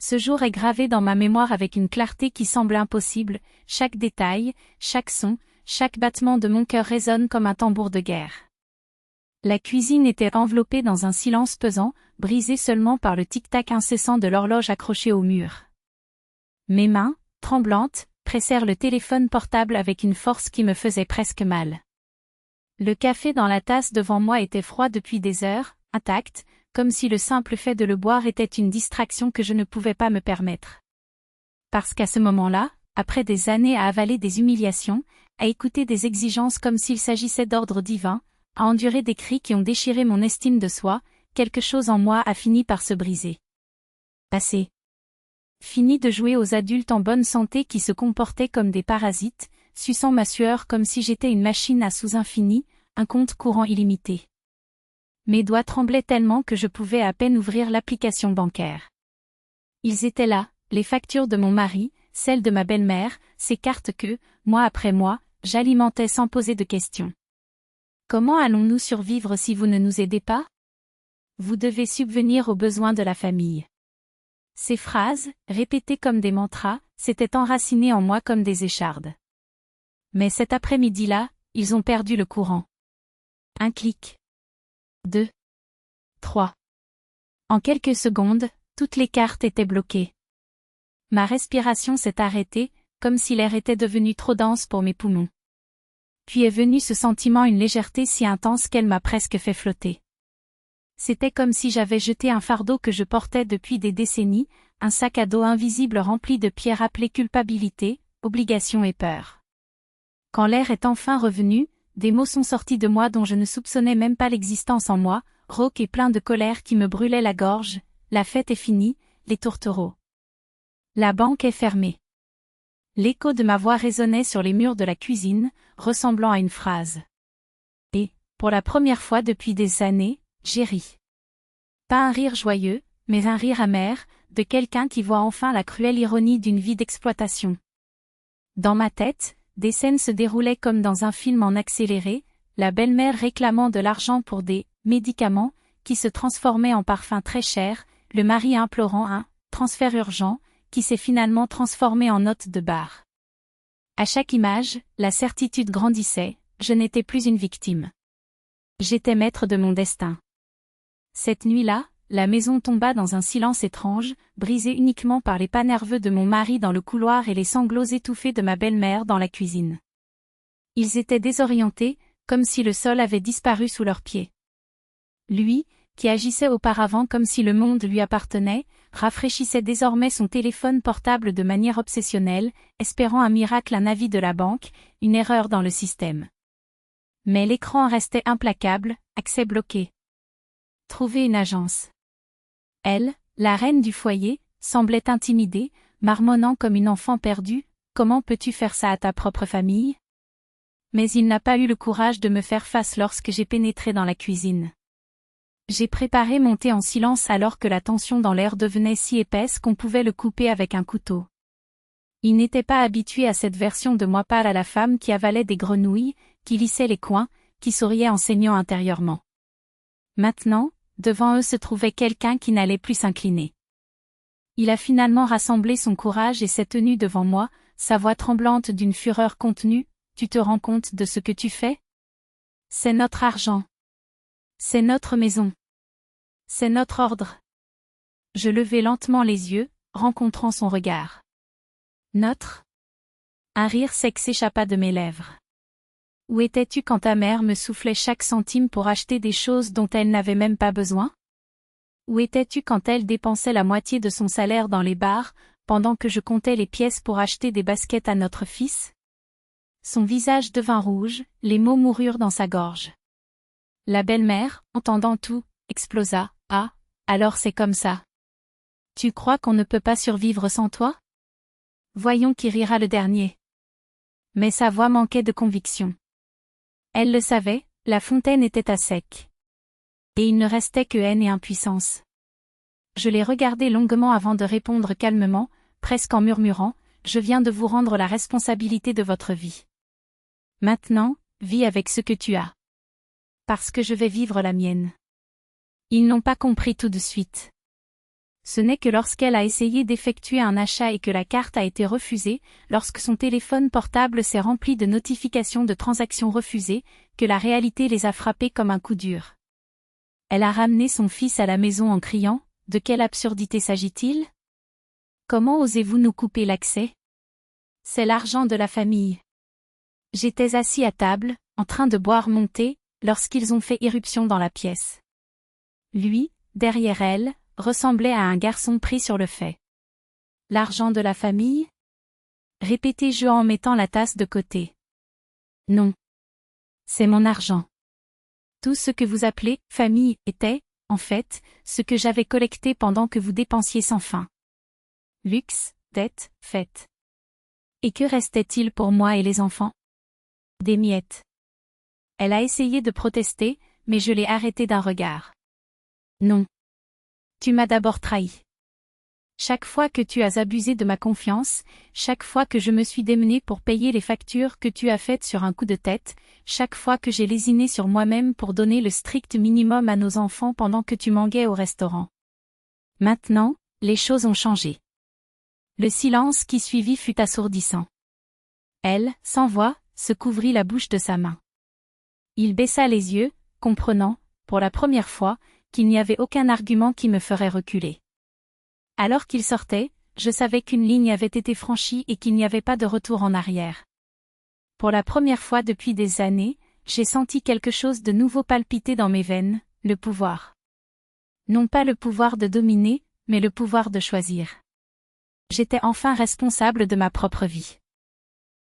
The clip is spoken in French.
Ce jour est gravé dans ma mémoire avec une clarté qui semble impossible, chaque détail, chaque son, chaque battement de mon cœur résonne comme un tambour de guerre. La cuisine était enveloppée dans un silence pesant, brisé seulement par le tic-tac incessant de l'horloge accrochée au mur. Mes mains, tremblantes, pressèrent le téléphone portable avec une force qui me faisait presque mal. Le café dans la tasse devant moi était froid depuis des heures, intact, comme si le simple fait de le boire était une distraction que je ne pouvais pas me permettre. Parce qu'à ce moment-là, après des années à avaler des humiliations, à écouter des exigences comme s'il s'agissait d'ordre divin, à endurer des cris qui ont déchiré mon estime de soi, quelque chose en moi a fini par se briser. Passé. Fini de jouer aux adultes en bonne santé qui se comportaient comme des parasites, suçant ma sueur comme si j'étais une machine à sous infini, un compte courant illimité. Mes doigts tremblaient tellement que je pouvais à peine ouvrir l'application bancaire. Ils étaient là, les factures de mon mari, celles de ma belle-mère, ces cartes que, mois après mois, j'alimentais sans poser de questions. Comment allons-nous survivre si vous ne nous aidez pas? Vous devez subvenir aux besoins de la famille. Ces phrases, répétées comme des mantras, s'étaient enracinées en moi comme des échardes. Mais cet après-midi-là, ils ont perdu le courant. Un clic. 2. 3. En quelques secondes, toutes les cartes étaient bloquées. Ma respiration s'est arrêtée, comme si l'air était devenu trop dense pour mes poumons. Puis est venu ce sentiment, une légèreté si intense qu'elle m'a presque fait flotter. C'était comme si j'avais jeté un fardeau que je portais depuis des décennies, un sac à dos invisible rempli de pierres appelées culpabilité, obligation et peur. Quand l'air est enfin revenu, des mots sont sortis de moi dont je ne soupçonnais même pas l'existence en moi, rauques et pleins de colère qui me brûlaient la gorge. La fête est finie, les tourtereaux. La banque est fermée. L'écho de ma voix résonnait sur les murs de la cuisine, ressemblant à une phrase. Et, pour la première fois depuis des années, j'ai ri. Pas un rire joyeux, mais un rire amer, de quelqu'un qui voit enfin la cruelle ironie d'une vie d'exploitation. Dans ma tête, des scènes se déroulaient comme dans un film en accéléré, la belle-mère réclamant de l'argent pour des médicaments, qui se transformaient en parfums très chers, le mari implorant un transfert urgent, qui s'est finalement transformé en note de bar. À chaque image, la certitude grandissait, je n'étais plus une victime. J'étais maître de mon destin. Cette nuit-là, la maison tomba dans un silence étrange, brisé uniquement par les pas nerveux de mon mari dans le couloir et les sanglots étouffés de ma belle-mère dans la cuisine. Ils étaient désorientés, comme si le sol avait disparu sous leurs pieds. Lui, qui agissait auparavant comme si le monde lui appartenait, rafraîchissait désormais son téléphone portable de manière obsessionnelle, espérant un miracle, un avis de la banque, une erreur dans le système. Mais l'écran restait implacable, accès bloqué. Trouver une agence. Elle, la reine du foyer, semblait intimidée, marmonnant comme une enfant perdue, « Comment peux-tu faire ça à ta propre famille ?» Mais il n'a pas eu le courage de me faire face lorsque j'ai pénétré dans la cuisine. J'ai préparé mon thé en silence alors que la tension dans l'air devenait si épaisse qu'on pouvait le couper avec un couteau. Il n'était pas habitué à cette version de moi pâle à la femme qui avalait des grenouilles, qui lissait les coins, qui souriait en saignant intérieurement. Maintenant, devant eux se trouvait quelqu'un qui n'allait plus s'incliner. Il a finalement rassemblé son courage et s'est tenu devant moi, sa voix tremblante d'une fureur contenue. « Tu te rends compte de ce que tu fais? C'est notre argent. C'est notre maison. C'est notre ordre. » Je levai lentement les yeux, rencontrant son regard. Notre? Un rire sec s'échappa de mes lèvres. Où étais-tu quand ta mère me soufflait chaque centime pour acheter des choses dont elle n'avait même pas besoin? Où étais-tu quand elle dépensait la moitié de son salaire dans les bars, pendant que je comptais les pièces pour acheter des baskets à notre fils? Son visage devint rouge, les mots moururent dans sa gorge. La belle-mère, entendant tout, explosa. « Ah, alors c'est comme ça. Tu crois qu'on ne peut pas survivre sans toi? Voyons qui rira le dernier. » Mais sa voix manquait de conviction. Elle le savait, la fontaine était à sec. Et il ne restait que haine et impuissance. Je l'ai regardé longuement avant de répondre calmement, presque en murmurant, « Je viens de vous rendre la responsabilité de votre vie. Maintenant, vis avec ce que tu as. Parce que je vais vivre la mienne. » Ils n'ont pas compris tout de suite. Ce n'est que lorsqu'elle a essayé d'effectuer un achat et que la carte a été refusée, lorsque son téléphone portable s'est rempli de notifications de transactions refusées, que la réalité les a frappés comme un coup dur. Elle a ramené son fils à la maison en criant « De quelle absurdité s'agit-il ? Comment osez-vous nous couper l'accès ? C'est l'argent de la famille. » J'étais assis à table, en train de boire mon thé, lorsqu'ils ont fait irruption dans la pièce. Lui, derrière elle, ressemblait à un garçon pris sur le fait. « L'argent de la famille ?» répétai-je en mettant la tasse de côté. « Non. C'est mon argent. Tout ce que vous appelez « famille » était, en fait, ce que j'avais collecté pendant que vous dépensiez sans fin. Luxe, dette, fête. Et que restait-il pour moi et les enfants ? Des miettes. Elle a essayé de protester, mais je l'ai arrêtée d'un regard. Non. Tu m'as d'abord trahi. Chaque fois que tu as abusé de ma confiance, chaque fois que je me suis démenée pour payer les factures que tu as faites sur un coup de tête, chaque fois que j'ai lésiné sur moi-même pour donner le strict minimum à nos enfants pendant que tu m'enguais au restaurant. Maintenant, les choses ont changé. Le silence qui suivit fut assourdissant. Elle, sans voix, se couvrit la bouche de sa main. Il baissa les yeux, comprenant, pour la première fois, qu'il n'y avait aucun argument qui me ferait reculer. Alors qu'il sortait, je savais qu'une ligne avait été franchie et qu'il n'y avait pas de retour en arrière. Pour la première fois depuis des années, j'ai senti quelque chose de nouveau palpiter dans mes veines, le pouvoir. Non pas le pouvoir de dominer, mais le pouvoir de choisir. J'étais enfin responsable de ma propre vie.